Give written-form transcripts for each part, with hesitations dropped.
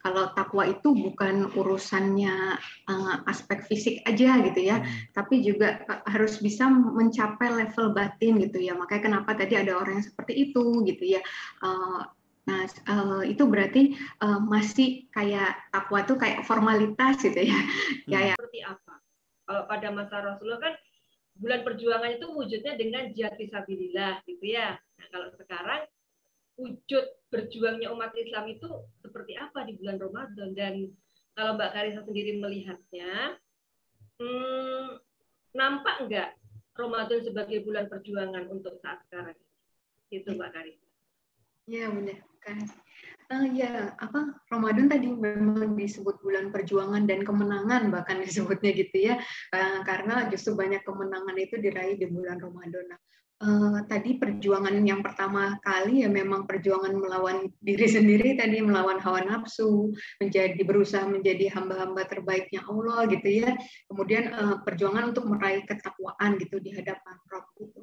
kalau takwa itu bukan urusannya aspek fisik aja gitu ya, tapi juga harus bisa mencapai level batin gitu ya. Makanya kenapa tadi ada orang yang seperti itu gitu ya. Nah, itu berarti masih kayak takwa itu kayak formalitas gitu ya. Kayak seperti apa? Kalau pada masa Rasulullah kan bulan perjuangan itu wujudnya dengan jihad fisabilillah gitu ya. Nah, kalau sekarang wujud berjuangnya umat Islam itu seperti apa di bulan Ramadan? Dan kalau Mbak Karissa sendiri melihatnya, nampak nggak Ramadan sebagai bulan perjuangan untuk saat sekarang? Itu Mbak Karissa. Ya benar kan. Ya Ramadan tadi memang disebut bulan perjuangan dan kemenangan, bahkan disebutnya gitu ya, karena justru banyak kemenangan itu diraih di bulan Ramadan. Tadi perjuangan yang pertama kali ya memang perjuangan melawan diri sendiri, tadi melawan hawa nafsu, berusaha menjadi hamba-hamba terbaiknya Allah gitu ya. Kemudian perjuangan untuk meraih ketakwaan gitu di hadapan Rabb gitu.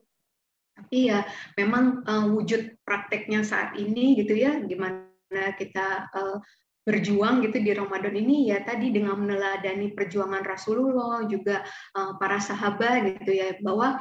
Tapi ya memang wujud prakteknya saat ini gitu ya, gimana kita berjuang gitu di Ramadan ini ya tadi dengan meneladani perjuangan Rasulullah juga para sahabat gitu ya, bahwa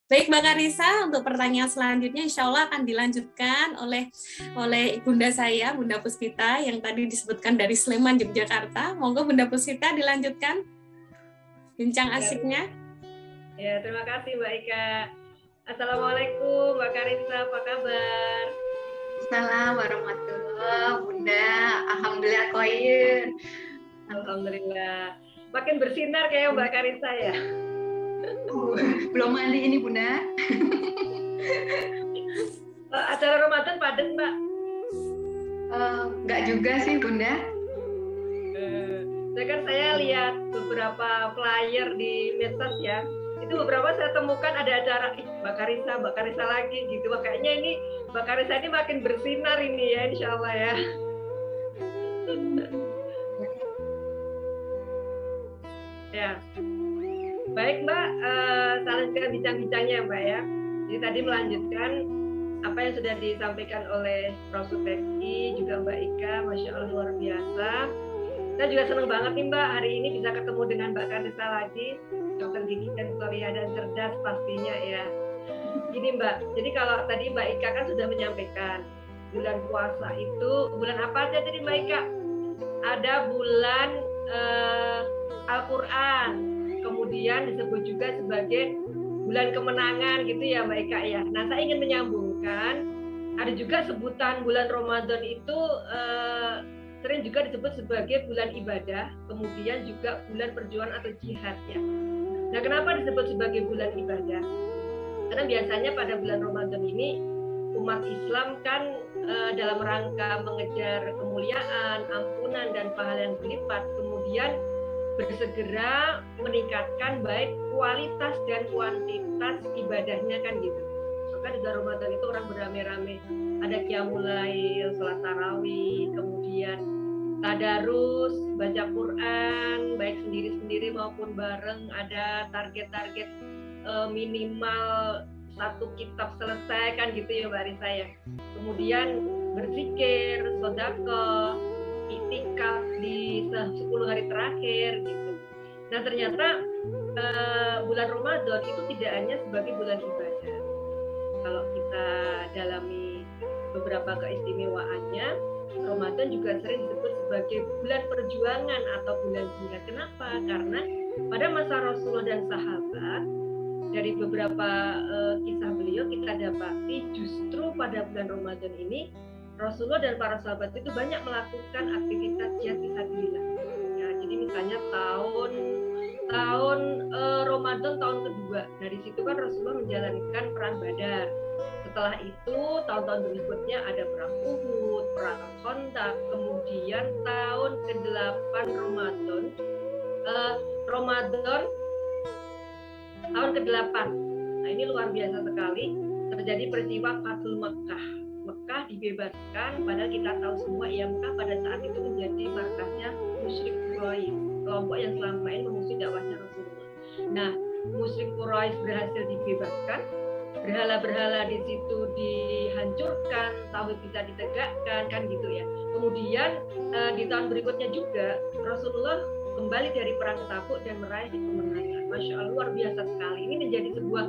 Baik Mbak Karissa, untuk pertanyaan selanjutnya insya Allah akan dilanjutkan oleh Bunda saya, Bunda Puspita, yang tadi disebutkan dari Sleman, Yogyakarta. Monggo Bunda Puspita dilanjutkan bincang asiknya. Ya, terima kasih Mbak Ika. Assalamualaikum Mbak Karissa, apa kabar? Assalamualaikum warahmatullahi Bunda, alhamdulillah khair. Alhamdulillah. Makin bersinar kayak Mbak Karissa ya. Belum mandi ini Bunda. Acara Ramadan padat Mbak? Enggak juga sih Bunda. Saya lihat beberapa flyer di medsos ya. Itu beberapa saya temukan ada acara Mbak Karissa lagi gitu. Wah, kayaknya ini Mbak Karissa ini makin bersinar ini ya, insya Allah ya. Ya. Baik Mbak, salankan bincang-bincangnya Mbak ya. Jadi tadi melanjutkan apa yang sudah disampaikan oleh Prof. Suteski, juga Mbak Ika, Masya Allah luar biasa. Saya juga senang banget nih Mbak, hari ini bisa ketemu dengan Mbak Karissa lagi, dokter gigi dan Korea dan cerdas pastinya ya. Gini Mbak, jadi kalau tadi Mbak Ika kan sudah menyampaikan, bulan puasa itu, bulan apa aja tadi Mbak Ika? Ada bulan Al-Quran, kemudian disebut juga sebagai bulan kemenangan gitu ya Mbak Ika ya. Nah saya ingin menyambungkan, ada juga sebutan bulan Ramadan itu sering juga disebut sebagai bulan ibadah, kemudian juga bulan perjuangan atau jihad ya. Nah kenapa disebut sebagai bulan ibadah? Karena biasanya pada bulan Ramadan ini umat Islam kan dalam rangka mengejar kemuliaan, ampunan dan pahala yang berlipat, kemudian bersegera meningkatkan baik kualitas dan kuantitas ibadahnya kan gitu. Maka di bulan Ramadan itu orang beramai-ramai, ada qiyamul lail, salat tarawih, kemudian tadarus, baca Quran, baik sendiri-sendiri maupun bareng, ada target-target minimal satu kitab selesai kan gitu ya Mbak Risa ya. Kemudian berzikir, sedekah, iktikaf di 10 hari terakhir gitu. Nah ternyata bulan Ramadan itu tidak hanya sebagai bulan ibadah. Kalau kita dalami beberapa keistimewaannya, Ramadan juga sering disebut sebagai bulan perjuangan atau bulan jihad. Kenapa? Karena pada masa Rasulullah dan sahabat, dari beberapa kisah beliau kita dapati justru pada bulan Ramadan ini Rasulullah dan para sahabat itu banyak melakukan aktivitas jihad fisabilillah. Ya, jadi misalnya tahun Ramadan tahun kedua, dari situ kan Rasulullah menjalankan perang Badar. Setelah itu tahun-tahun berikutnya ada perang Uhud, perang Khandaq, kemudian tahun ke-8 Ramadan tahun ke-8. Nah, ini luar biasa sekali. Terjadi peristiwa Fathul Mekah. Mekah dibebaskan, padahal kita tahu semua ya Mekah pada saat itu menjadi markasnya musyrik Quraisy, kelompok yang selama ini memusuhi dakwahnya Rasulullah. Nah, musyrik Quraisy berhasil dibebaskan, berhala-berhala di situ dihancurkan, tauhid bisa ditegakkan, kan gitu ya. Kemudian di tahun berikutnya juga Rasulullah kembali dari perang ke Tabuk dan meraih kemenangan. Masya Allah, luar biasa sekali. Ini menjadi sebuah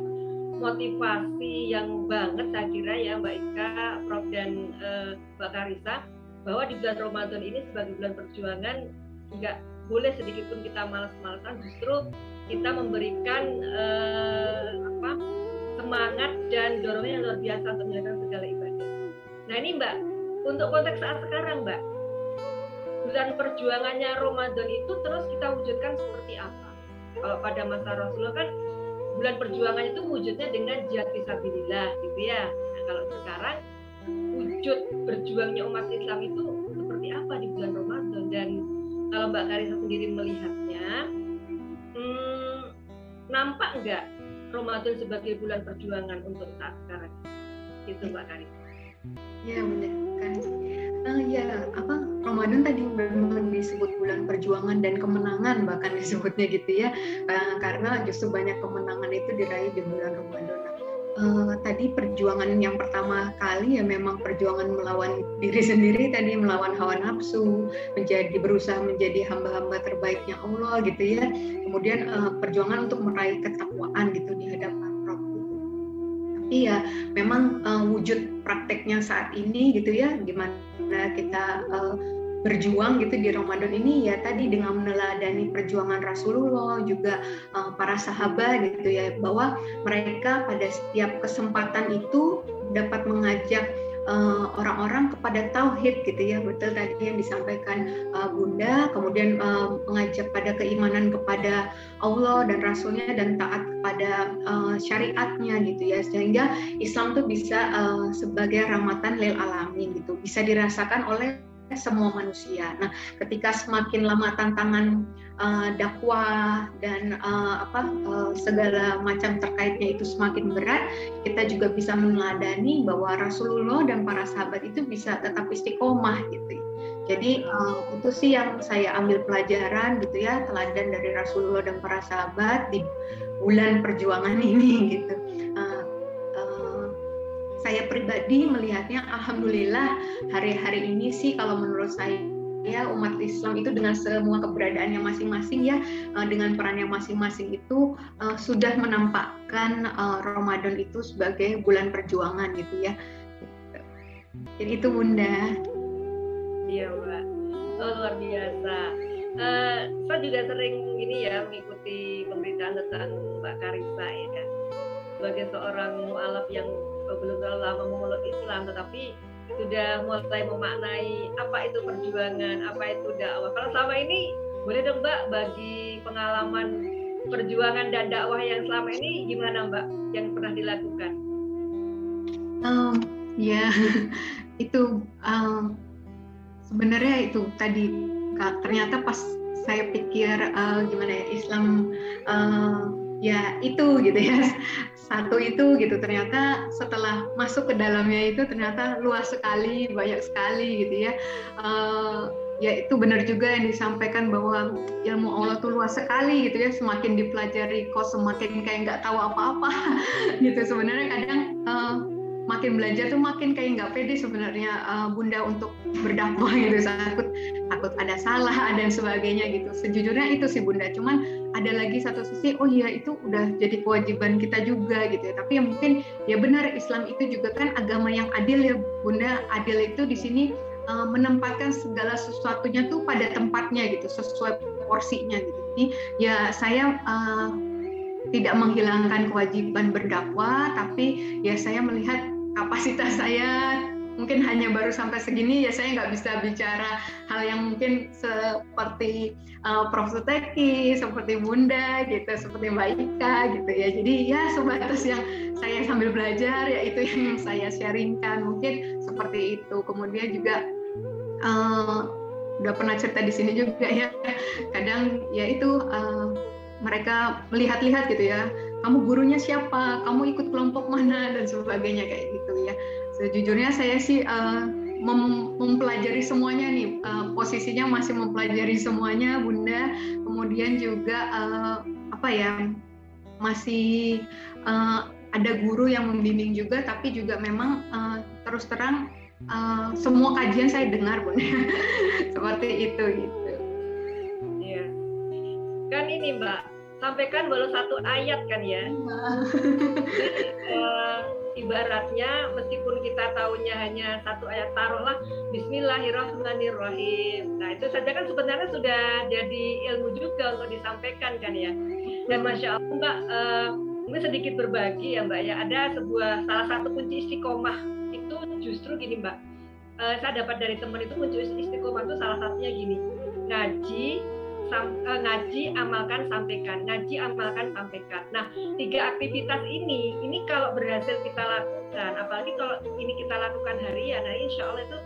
motivasi yang banget saya kira ya Mbak Ika, Prof dan Mbak Karissa, bahwa di bulan Ramadan ini sebagai bulan perjuangan nggak boleh sedikit pun kita malas-malasan, justru kita memberikan semangat dan dorongan yang luar biasa untuk menjalankan segala ibadah. Nah ini Mbak, untuk konteks saat sekarang Mbak, bulan perjuangannya Ramadan itu terus kita wujudkan seperti apa? Kalau pada masa Rasulullah kan bulan perjuangan itu wujudnya dengan jihad fisabilillah gitu ya. Nah kalau sekarang wujud berjuangnya umat Islam itu seperti apa di bulan Ramadan? Dan kalau Mbak Karissa sendiri melihatnya, nampak nggak Ramadan sebagai bulan perjuangan untuk saat sekarang? Gitu Mbak Karissa. Ya benar kan. Ramadan tadi memang disebut bulan perjuangan dan kemenangan, bahkan disebutnya gitu ya, karena justru banyak kemenangan itu diraih di bulan Ramadan. Tadi perjuangan yang pertama kali ya memang perjuangan melawan diri sendiri, tadi melawan hawa nafsu, berusaha menjadi hamba-hamba terbaiknya Allah gitu ya. Kemudian perjuangan untuk meraih ketakwaan gitu di hadapan Rabb gitu. Tapi ya memang wujud prakteknya saat ini gitu ya, gimana kita berjuang gitu di Ramadan ini ya tadi dengan meneladani perjuangan Rasulullah juga para sahabat gitu ya, bahwa mereka pada setiap kesempatan itu dapat mengajak orang-orang kepada tauhid gitu ya, betul tadi yang disampaikan Bunda, kemudian mengajak pada keimanan kepada Allah dan Rasulnya dan taat kepada syariatnya gitu ya, sehingga Islam tuh bisa sebagai rahmatan lil alamin gitu, bisa dirasakan oleh semua manusia. Nah, ketika semakin lama tantangan dakwah dan segala macam terkaitnya itu semakin berat, kita juga bisa meneladani bahwa Rasulullah dan para sahabat itu bisa tetap istiqomah gitu. Jadi itu sih yang saya ambil pelajaran gitu ya, teladan dari Rasulullah dan para sahabat di bulan perjuangan ini gitu. Saya pribadi melihatnya alhamdulillah hari-hari ini sih kalau menurut saya umat Islam itu dengan semua keberadaannya masing-masing ya, dengan perannya masing-masing itu sudah menampakkan Ramadan itu sebagai bulan perjuangan gitu ya. Jadi itu Bunda. Iya Mbak, luar biasa. Saya juga sering ini ya mengikuti pemberitaan tentang Mbak Karissa ya kan, sebagai seorang mu'alaf yang belum terlalu lama memeluk Islam, tetapi sudah mulai memaknai apa itu perjuangan, apa itu dakwah. Kalau selama ini, boleh dong Mbak bagi pengalaman perjuangan dan dakwah yang selama ini gimana Mbak, yang pernah dilakukan? Ya, itu sebenarnya itu tadi ternyata pas saya pikir gimana ya Islam ya itu gitu ya, satu itu gitu, ternyata setelah masuk ke dalamnya itu ternyata luas sekali, banyak sekali gitu ya. Ya itu benar juga yang disampaikan bahwa ilmu Allah tuh luas sekali gitu ya, semakin dipelajari kok semakin kayak nggak tahu apa-apa gitu. Sebenarnya kadang makin belajar tuh makin kayak nggak pede sebenarnya Bunda untuk berdakwah gitu, takut ada salah dan sebagainya gitu. Sejujurnya itu sih Bunda, cuman ada lagi satu sisi, oh iya itu udah jadi kewajiban kita juga gitu ya. Tapi ya mungkin ya benar, Islam itu juga kan agama yang adil ya Bunda. Adil itu di sini menempatkan segala sesuatunya tuh pada tempatnya gitu, sesuai porsinya gitu. Jadi ya saya tidak menghilangkan kewajiban berdakwah, tapi ya saya melihat kapasitas saya mungkin hanya baru sampai segini, ya saya nggak bisa bicara hal yang mungkin seperti Prof. Suteki, seperti Bunda gitu, seperti Mbak Ika gitu ya. Jadi ya sebatas yang saya sambil belajar ya itu yang saya sharingkan, mungkin seperti itu. Kemudian juga udah pernah cerita di sini juga ya, kadang ya itu mereka melihat-lihat gitu ya, kamu gurunya siapa, kamu ikut kelompok mana dan sebagainya kayak gitu ya. Sejujurnya saya sih mempelajari semuanya nih, posisinya masih mempelajari semuanya Bunda. Kemudian juga apa ya, masih ada guru yang membimbing juga, tapi juga memang terus terang semua kajian saya dengar Bunda. Seperti itu gitu. Iya. Kan ini Mbak, sampaikan baru satu ayat kan ya. Ibaratnya meskipun kita tahunya hanya satu ayat, taruhlah Bismillahirrahmanirrahim. Nah itu saja kan sebenarnya sudah jadi ilmu juga untuk disampaikan kan ya. Dan Masya Allah Mbak, mungkin sedikit berbagi ya Mbak ya. Ada salah satu kunci istiqomah itu justru gini Mbak. Saya dapat dari teman itu kunci istiqomah itu salah satunya gini. Ngaji, amalkan, sampaikan. Ngaji, amalkan, sampaikan. Nah, 3 aktivitas ini kalau berhasil kita lakukan, apalagi kalau ini kita lakukan harian, nah insya Allah itu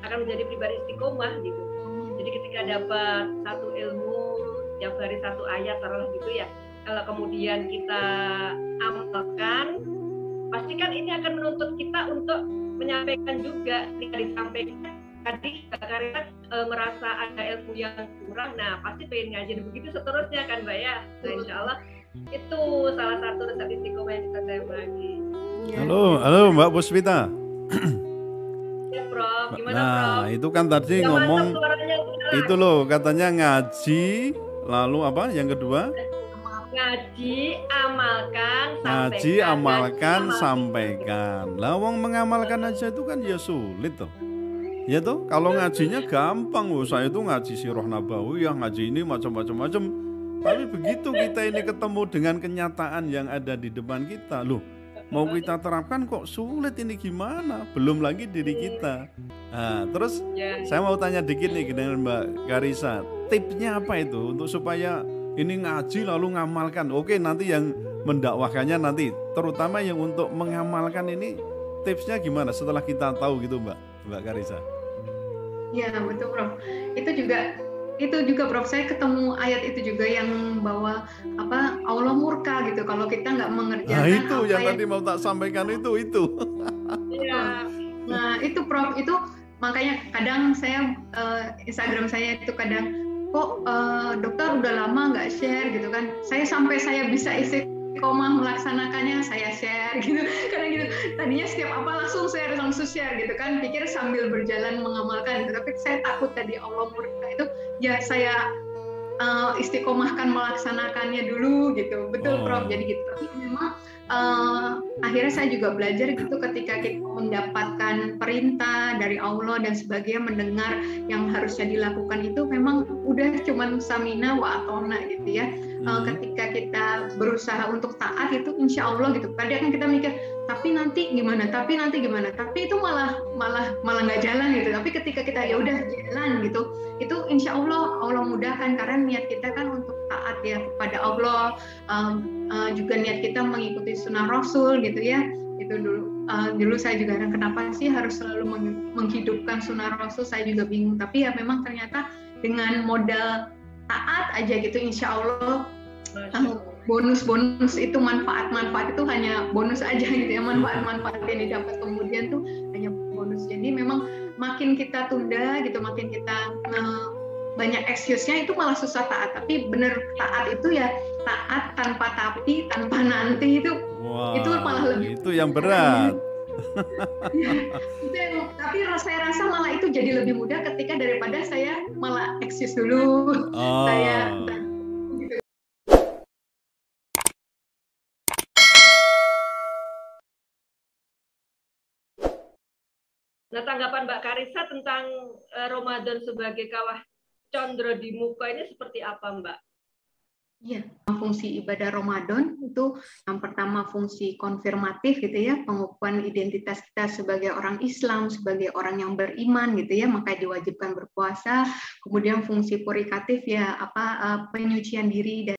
akan menjadi pribadi istiqomah gitu. Jadi ketika dapat satu ilmu, tiap hari satu ayat, taruhlah gitu ya, kalau kemudian kita amalkan, pasti kan ini akan menuntut kita untuk menyampaikan juga. Ketika disampaikan, tadi karena merasa ada ilmu yang kurang, nah pasti pengen ngaji begitu seterusnya kan Mbak ya. Nah insya Allah itu salah satu resep istiqomah yang bisa saya bagi. Halo Mbak Puspita. Ya Prof, gimana Nah Prof? itu kan tadi ngomong itu loh, katanya ngaji, lalu apa yang kedua? Ngaji, amalkan, ngaji, amalkan, sampaikan. Lah wong mengamalkan aja itu kan ya sulit toh. Ya toh, kalau ngajinya gampang, saya itu ngaji sirah nabawiyah, ngaji ini macam-macam. Tapi begitu kita ini ketemu dengan kenyataan yang ada di depan kita, loh, mau kita terapkan kok sulit, ini gimana? Belum lagi diri kita. Nah, terus saya mau tanya dikit nih dengan Mbak Karissa, tipsnya apa itu untuk supaya ini ngaji lalu ngamalkan? Oke, nanti yang mendakwahkannya nanti, terutama yang untuk mengamalkan ini tipsnya gimana setelah kita tahu gitu Mbak Karissa? Ya betul Prof. Itu juga Prof, saya ketemu ayat itu juga yang bahwa apa, Allah murka gitu kalau kita nggak mengerjakan. Nah itu yang tadi mau tak sampaikan itu. Ya. Nah itu Prof, itu makanya kadang saya Instagram saya itu kadang kok dokter udah lama nggak share gitu kan. Saya bisa istiqomah melaksanakannya saya share gitu. Karena gitu tadinya setiap apa langsung share gitu kan, pikir sambil berjalan mengamalkan gitu. Tapi saya takut tadi Allah murka itu, ya saya istiqomahkan melaksanakannya dulu gitu. Betul Prof, jadi gitu. Tapi memang akhirnya saya juga belajar gitu, ketika kita mendapatkan perintah dari Allah dan sebagainya, mendengar yang harusnya dilakukan itu memang udah cuman samina wa atona gitu ya. Ketika kita berusaha untuk taat itu insya Allah gitu. Kadang kita mikir tapi nanti gimana, tapi itu malah nggak jalan gitu. Tapi ketika kita ya udah jalan gitu, itu insya Allah mudahkan, karena niat kita kan untuk taat ya kepada Allah, juga niat kita mengikuti sunnah Rasul gitu ya. Itu dulu saya juga kenapa sih harus selalu menghidupkan sunnah Rasul, saya juga bingung. Tapi ya memang ternyata dengan modal taat aja gitu, insya Allah bonus itu manfaat itu hanya bonus aja gitu ya, manfaat yang didapat kemudian tuh hanya bonus. Jadi memang makin kita tunda gitu, makin kita banyak excuse-nya, itu malah susah taat. Tapi bener taat itu ya taat tanpa tapi, tanpa nanti, itu malah lebih, itu yang berat. Tapi saya rasa malah itu jadi lebih mudah ketika daripada saya malah excuse dulu. Nah, tanggapan Mbak Karissa tentang Ramadan sebagai kawah condro di muka ini seperti apa Mbak? Iya, fungsi ibadah Ramadan itu yang pertama fungsi konfirmatif gitu ya, pengukuhan identitas kita sebagai orang Islam, sebagai orang yang beriman gitu ya, maka diwajibkan berpuasa. Kemudian fungsi purikatif ya, penyucian diri